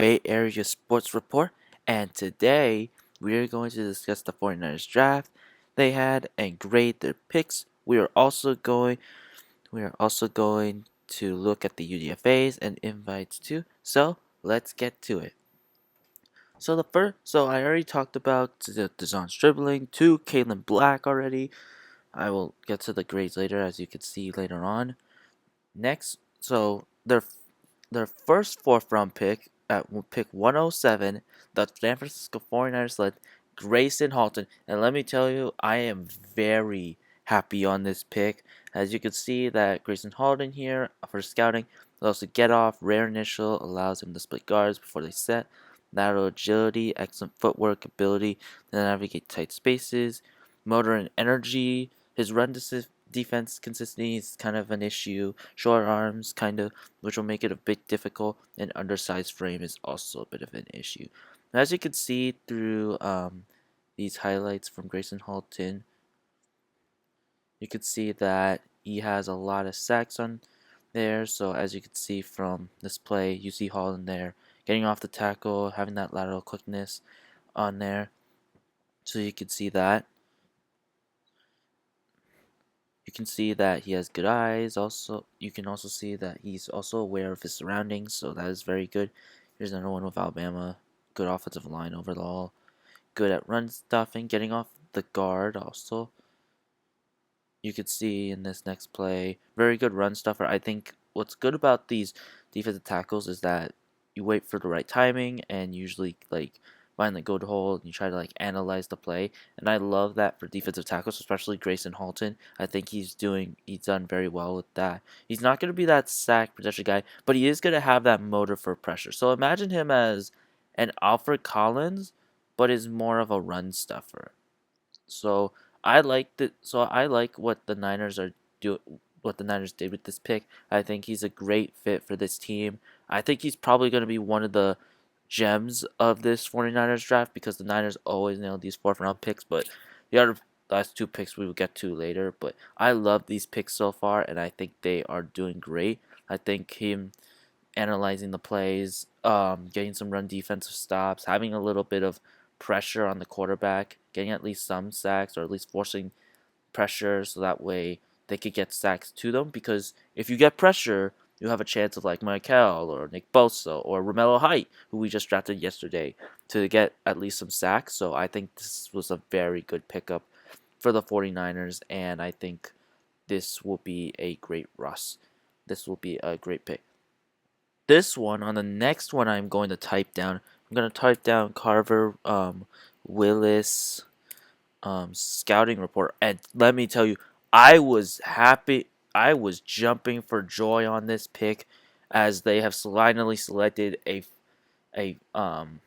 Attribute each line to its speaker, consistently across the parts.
Speaker 1: Bay Area Sports Report, and today we're going to discuss the 49ers draft they had and grade their picks. We are also going to look at the UDFAs and invites too. So let's get to it. So I already talked about the Dazon's dribbling to Caitlin Black already. I will get to the grades later, as you can see later on. Next, so their first fourth round pick at pick 107, the San Francisco 49ers select Grayson Halton. And let me tell you, I am very happy on this pick. As you can see that Grayson Halton here for scouting allows to get off, rare initial, allows him to split guards before they set, lateral agility, excellent footwork ability to navigate tight spaces, motor and energy. His run defense consistency is kind of an issue. Short arms, kind of, which will make it a bit difficult, and undersized frame is also a bit of an issue. Now, as you can see through these highlights from Grayson Halton, you can see that he has a lot of sacks on there. So as you can see from this play, you see Holland there getting off the tackle, having that lateral quickness on there. So you can see that. You can see that he has good eyes. Also, you can also see that he's also aware of his surroundings, so that is very good. Here's another one with Alabama. Good offensive line overall. Good at run stuffing, getting off the guard also. You could see in this next play, very good run stuffer. I think what's good about these defensive tackles is that you wait for the right timing and usually find the good hole and you try to analyze the play. And I love that for defensive tackles, especially Grayson Halton. I think he's done very well with that. He's not gonna be that sack protection guy, but he is gonna have that motor for pressure. So imagine him as an Alfred Collins, but is more of a run stuffer. So I like what the Niners are do what the Niners did with this pick. I think he's a great fit for this team. I think he's probably going to be one of the gems of this 49ers draft because the Niners always nail these fourth round picks, but the other last two picks we will get to later. But I love these picks so far, and I think they are doing great. I think him analyzing the plays, getting some run defensive stops, having a little bit of pressure on the quarterback, getting at least some sacks or at least forcing pressure so that way they could get sacks to them. Because if you get pressure, you have a chance of like Michael or Nick Bosa or Romello Height, who we just drafted yesterday, to get at least some sacks. So I think this was a very good pickup for the 49ers, and I think this will be a great Russ. This will be a great pick. This one, on the next one, I'm going to type down. I'm going to type down Carver Willis scouting report, and let me tell you, I was happy. I was jumping for joy on this pick, as they have finally selected a um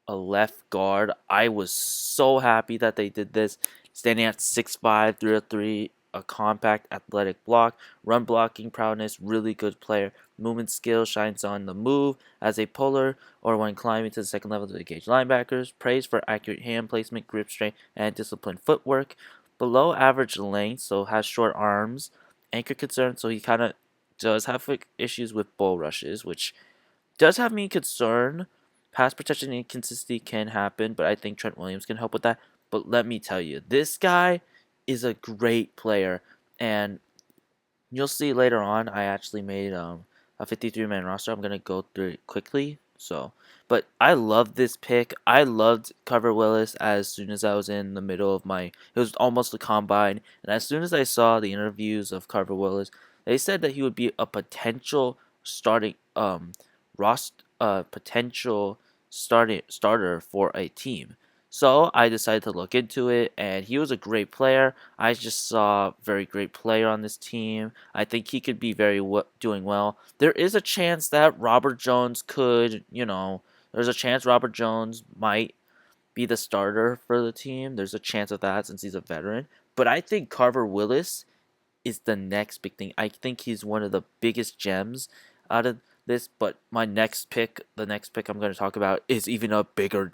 Speaker 1: a left guard. I was so happy that they did this. Standing at 6'5", 303, a compact, athletic block, run blocking prowess, really good player. Movement skill shines on the move as a puller or when climbing to the second level to engage linebackers. Praise for accurate hand placement, grip strength, and disciplined footwork. Below average length, so has short arms. Anchor concern, so he kind of does have issues with bull rushes, which does have me concerned. Pass protection inconsistency can happen, but I think Trent Williams can help with that. But let me tell you, this guy is a great player, and you'll see later on. I actually made a 53-man roster. I'm gonna go through it quickly. But I love this pick. I loved Carver Willis as soon as I was in the middle of my. It was almost a combine, and as soon as I saw the interviews of Carver Willis, they said that he would be a potential starting potential starter for a team. So I decided to look into it, and he was a great player. I just saw a very great player on this team. I think he could be doing well. There is a chance that Robert Jones could, there's a chance Robert Jones might be the starter for the team. There's a chance of that since he's a veteran. But I think Carver Willis is the next big thing. I think he's one of the biggest gems out of this. But the next pick I'm going to talk about, is even a bigger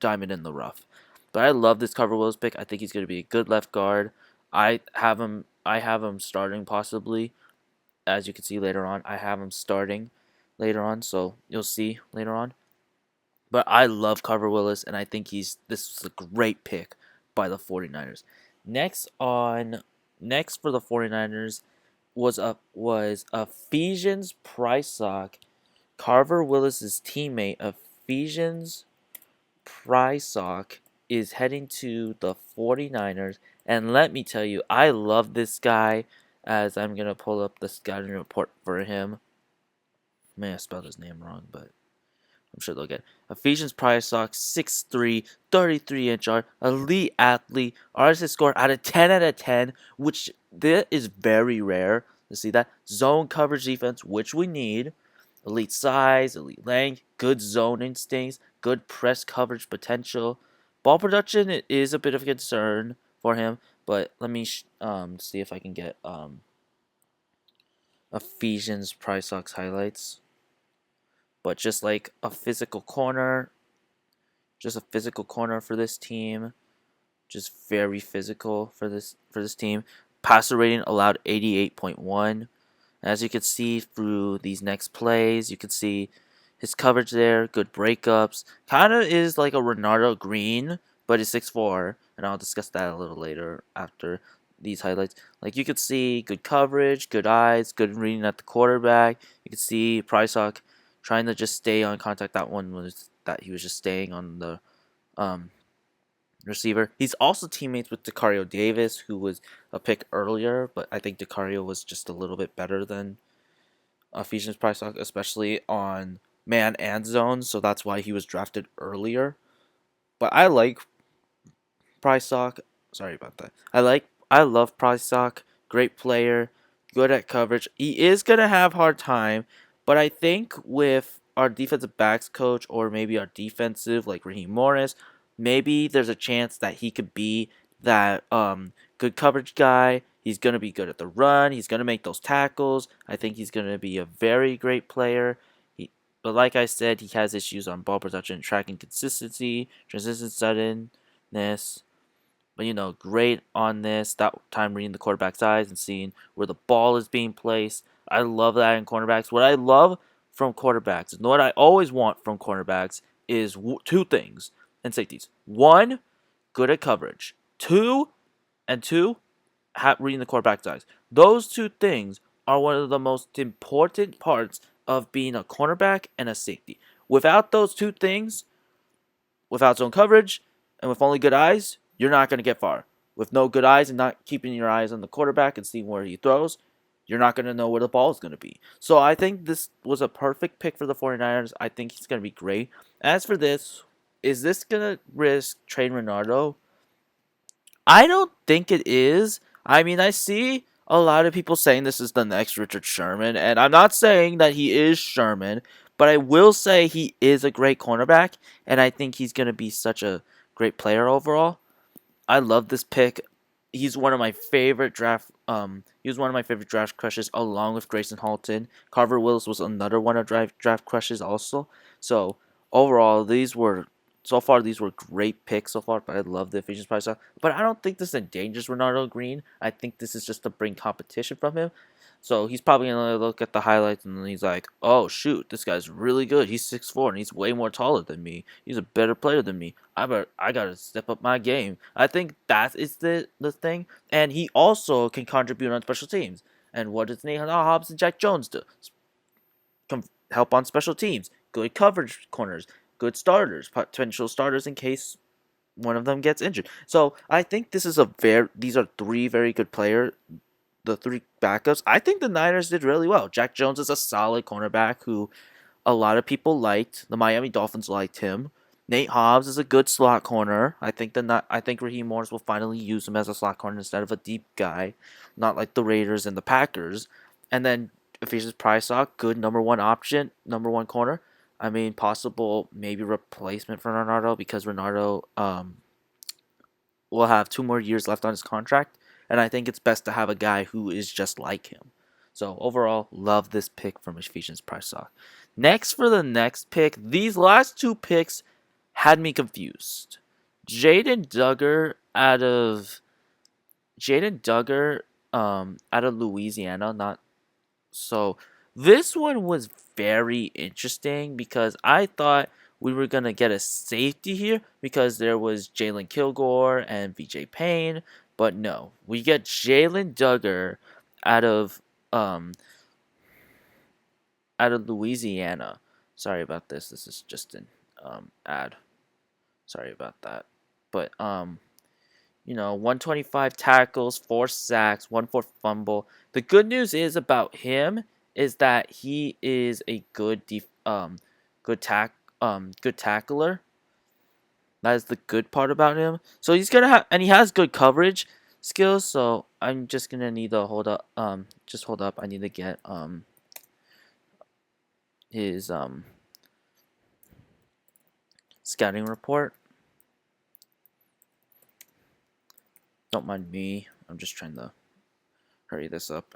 Speaker 1: diamond in the rough. But I love this Carver Willis pick. I think he's going to be a good left guard. I have him. I have him starting possibly. As you can see later on, I have him starting. later on, so you'll see later on. But I love Carver Willis, and I think this was a great pick by the 49ers. Next for the 49ers was Ephesians Prysock, Carver Willis's teammate. Ephesians Prysock is heading to the 49ers, and let me tell you, I love this guy. As I'm gonna pull up the scouting report for him. May have spelled his name wrong, but I'm sure they'll get it. Ephesians Prysock, 6'3", 33-inch arm, elite athlete, RSS score out of 10 out of 10, which that is very rare to see that. Zone coverage defense, which we need. Elite size, elite length, good zone instincts, good press coverage potential. Ball production is a bit of a concern for him, but let me see if I can get Ephesians Prysock's highlights. But just like a physical corner, just a physical corner for this team. Just very physical for this team. Passer rating allowed 88.1. As you can see through these next plays, you can see his coverage there, good breakups. Kind of is like a Renardo Green, but he's 6'4", and I'll discuss that a little later after these highlights. Like you could see good coverage, good eyes, good reading at the quarterback. You can see Prysock trying to just stay on contact. That one was that he was just staying on the um, receiver. He's also teammates with Decario Davis, who was a pick earlier, but I think Decario was just a little bit better than Ephesians Prysock, especially on man and zone, so that's why he was drafted earlier. But I like Prysock. Sorry about that. I love Prysock. Great player, good at coverage. He is gonna have hard time, but I think with our defensive backs coach or maybe our defensive like Raheem Morris, maybe there's a chance that he could be that good coverage guy. He's gonna be good at the run. He's gonna make those tackles. I think he's gonna be a very great player. But like I said, he has issues on ball production, tracking consistency, transition suddenness. But great on this. That time reading the quarterback's eyes and seeing where the ball is being placed. I love that in cornerbacks. What I love from quarterbacks and what I always want from cornerbacks is two things and safeties. One, good at coverage. Two, reading the quarterback's eyes. Those two things are one of the most important parts of being a cornerback and a safety. Without those two things, without zone coverage and with only good eyes, you're not going to get far. With no good eyes and not keeping your eyes on the quarterback and seeing where he throws, you're not going to know where the ball is going to be. So I think this was a perfect pick for the 49ers. I think he's going to be great. As for this, is this going to risk Trey Renardo? I don't think it is. I mean, I see a lot of people saying this is the next Richard Sherman, and I'm not saying that he is Sherman, but I will say he is a great cornerback, and I think he's going to be such a great player overall. I love this pick. He's one of my favorite he was one of my favorite draft crushes along with Grayson Halton. Carver Willis was another one of draft crushes also. So overall, these were great picks so far, but I love the Ephesians price. But I don't think this endangers Renardo Green. I think this is just to bring competition from him. So he's probably gonna look at the highlights and he's like, "Oh shoot, this guy's really good. He's 6'4" and he's way more taller than me. He's a better player than me. I gotta step up my game." I think that is the thing, and he also can contribute on special teams. And what does Nathan Hobbs and Jack Jones do? Help on special teams. Good coverage corners. Good starters. Potential starters in case one of them gets injured. So I think these are three very good players. The three backups. I think the Niners did really well. Jack Jones is a solid cornerback who a lot of people liked. The Miami Dolphins liked him. Nate Hobbs is a good slot corner. I think Raheem Morris will finally use him as a slot corner instead of a deep guy, not like the Raiders and the Packers. And then Ephesians Prysock, good number one option, number one corner. I mean, possible maybe replacement for Renardo because Renardo will have 2 more years left on his contract, and I think it's best to have a guy who is just like him. So overall, love this pick from Ephesians Prysock. Next for the next pick, these last two picks had me confused. Jaden Duggar out of Louisiana, not so. This one was very interesting because I thought we were gonna get a safety here because there was Jalen Kilgore and VJ Payne, but no, we get Jalen Duggar out of um Louisiana. Sorry about this. This is just an ad. Sorry about that. But 125 tackles, 4 sacks, 1 fumble. The good news is about him is that he is a good tackler. That is the good part about him. So he's gonna have, and he has good coverage skills. So I'm just gonna need to hold up. Just hold up. I need to get his scouting report. Don't mind me. I'm just trying to hurry this up.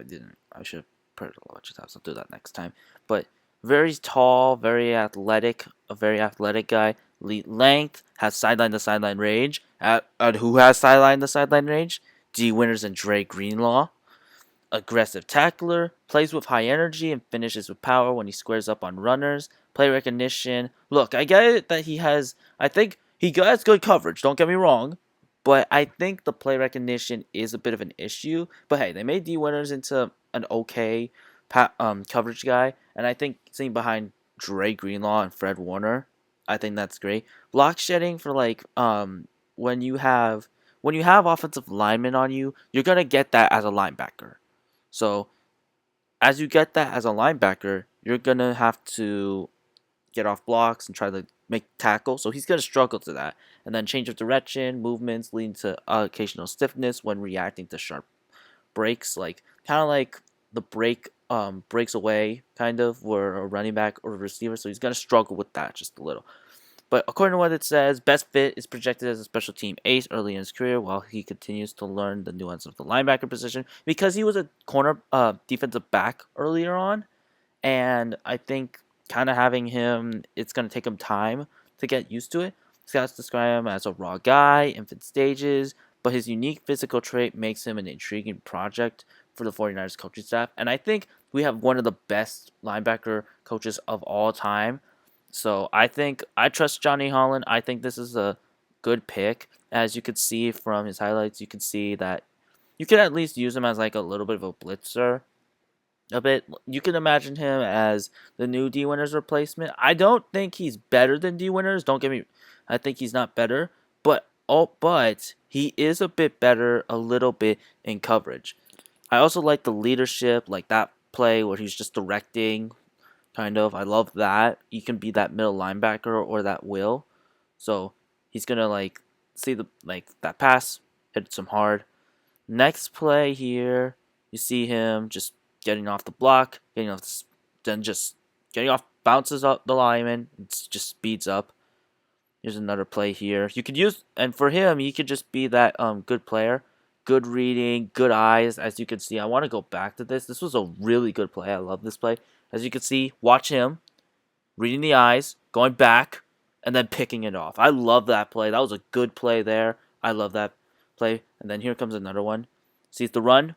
Speaker 1: I should have put it a lot of tabs. I'll do that next time. But very tall, very athletic, a very athletic guy. Elite length, has sideline to sideline range. At who has sideline to sideline range? Dee Winters and Dre Greenlaw. Aggressive tackler, plays with high energy and finishes with power when he squares up on runners. Play recognition. Look, I get it that I think he has good coverage, don't get me wrong. But I think the play recognition is a bit of an issue. But hey, they made Dee Winters into an okay coverage guy. And I think sitting behind Dre Greenlaw and Fred Warner, I think that's great. Block shedding for when you have offensive linemen on you, you're gonna get that as a linebacker. So as you get that as a linebacker, you're gonna have to get off blocks and try to make tackle. So he's gonna struggle to that, and then change of direction, movements leading to occasional stiffness when reacting to sharp breaks, like kind of like the breaks away, kind of where a running back or a receiver. So he's gonna struggle with that just a little. But according to what it says, best fit is projected as a special team ace early in his career while he continues to learn the nuance of the linebacker position because he was a corner defensive back earlier on. And I think kind of having him, it's going to take him time to get used to it. Scouts describe him as a raw guy, infant stages, but his unique physical trait makes him an intriguing project for the 49ers coaching staff. And I think we have one of the best linebacker coaches of all time. So I think I trust Johnny Holland. I think this is a good pick. As you could see from his highlights, you can see that you can at least use him as like a little bit of a blitzer. A bit. You can imagine him as the new Dee Winters replacement. I don't think he's better than Dee Winters. Don't get me. I think he's not better, but he is a bit better, a little bit in coverage. I also like the leadership, like that play where he's just directing, kind of. I love that. You can be that middle linebacker or that will. So he's gonna see that pass, hit some hard. Next play here, you see him just getting off the block, then just getting off, bounces up the lineman, just speeds up. Here's another play here. You could use, and for him, he could just be that good player, good reading, good eyes. As you can see, I want to go back to this. This was a really good play. I love this play. As you can see, watch him reading the eyes, going back, and then picking it off. I love that play. That was a good play there. I love that play. And then here comes another one. Sees the run,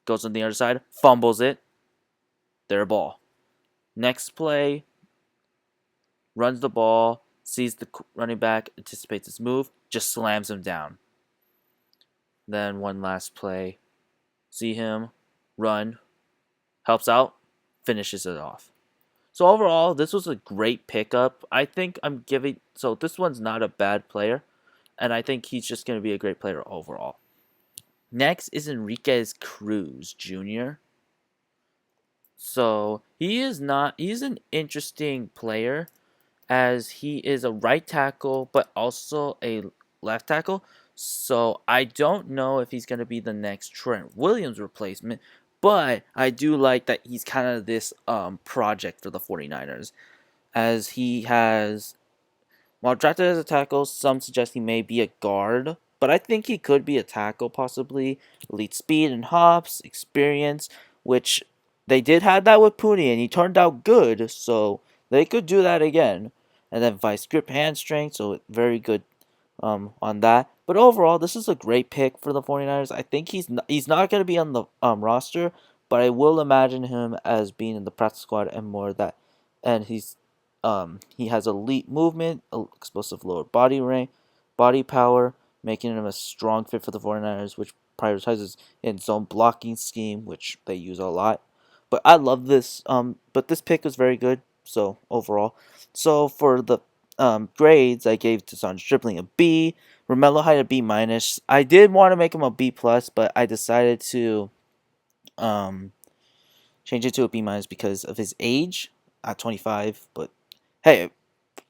Speaker 1: goes on the other side, fumbles it. Their ball. Next play, runs the ball, sees the running back, anticipates his move, just slams him down. Then one last play, see him, run, helps out, finishes it off. So overall, this was a great pickup. I think this one's not a bad player, and I think he's just going to be a great player overall. Next is Enriquez Cruz Jr. So he's an interesting player as he is a right tackle but also a left tackle. So I don't know if he's going to be the next Trent Williams replacement, but I do like that he's kind of this project for the 49ers as he has, while drafted as a tackle, some suggest he may be a guard, but I think he could be a tackle possibly. Elite speed and hops, experience, which they did have that with Pooney and he turned out good, so they could do that again. And then vice grip hand strength, so very good on that. But overall, this is a great pick for the 49ers. I think he's not going to be on the roster, but I will imagine him as being in the practice squad and more that, and he has elite movement, explosive lower body power, making him a strong fit for the 49ers, which prioritizes in zone blocking scheme, which they use a lot. But I love this. But this pick was very good. So overall, so for the grades, I gave Deshaun Stripling a B, Romello Hyde a B minus. I did want to make him a B plus, but I decided to um change it to a B minus because of his age at 25. But hey,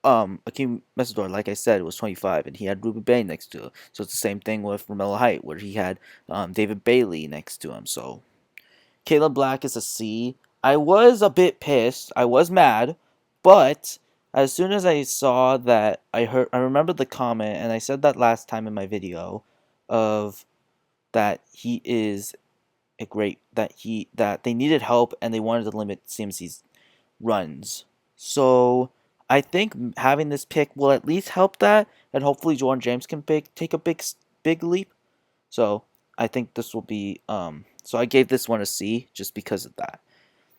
Speaker 1: Akeem Mesidor, like I said, was 25, and he had Ruben Bay next to him. So it's the same thing with Romello Height, where he had David Bailey next to him. So Caleb Black is a C. I was a bit pissed. I was mad, but as soon as I saw that, I remember the comment, and I said that last time in my video, of that he is a great that they needed help and they wanted to limit CMC's runs. So I think having this pick will at least help that, and hopefully Jordan James can take a big leap. So I think this will be So I gave this one a C just because of that.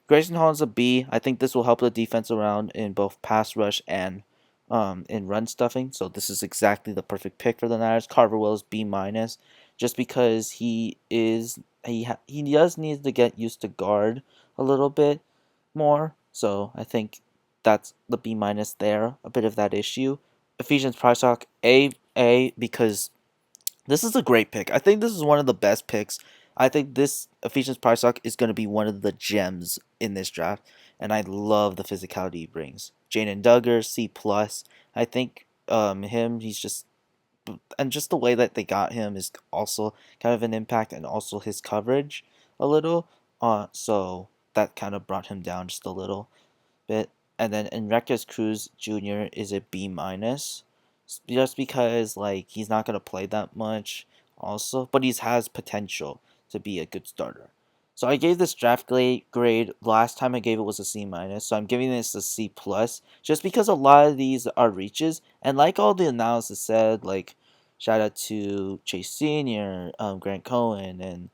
Speaker 1: Grayson Holland's a B. I think this will help the defense around in both pass rush and in run stuffing. So this is exactly the perfect pick for the Niners. Carver Willis B minus, just because he does need to get used to guard a little bit more. So I think that's the B minus there. A bit of that issue. Ephesians Price Talk A because this is a great pick. I think this is one of the best picks. I think this Ephesians Pricelock is going to be one of the gems in this draft, and I love the physicality he brings. Jaden Duggar, C plus. I think he's just and just the way that they got him is also kind of an impact, and also his coverage a little. So that kind of brought him down just a little bit. And then Enriquez Cruz Jr. is a B minus, just because like he's not gonna play that much, also, but he has potential to be a good starter. So I gave this draft grade last time I gave it was a C minus, so I'm giving this a C plus, just because a lot of these are reaches, and like all the analysis said, like shout out to Chase Senior, Grant Cohen, and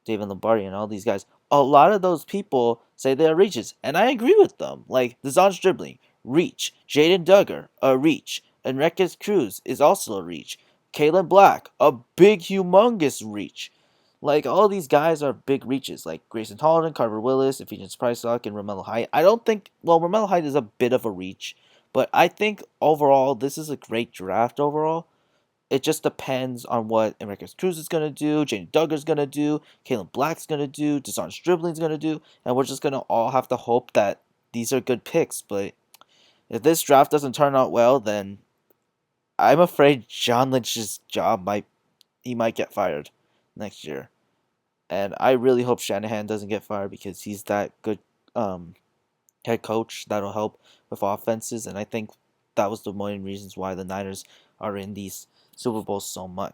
Speaker 1: David Lombardi, and all these guys. A lot of those people say they're reaches, and I agree with them. Like Deshaun Dribbling, reach. Jaden Duggar, a reach. Enriquez Cruz is also a reach. Kalen Black, a big, humongous reach. Like, all these guys are big reaches, like Grayson Holland, Carver Willis, Ephesians Pricelock, and Romello Height. I don't think, well, Romello Height is a bit of a reach, but I think overall, this is a great draft overall. It just depends on what Enriquez Cruz is going to do, Jaden Duggar's going to do, Kalen Black's going to do, Deshaun Dribbling's going to do, and we're just going to all have to hope that these are good picks. But if this draft doesn't turn out well, then I'm afraid John Lynch's he might get fired next year. And I really hope Shanahan doesn't get fired because he's that good head coach that'll help with offenses. And I think that was the main reasons why the Niners are in these Super Bowls so much.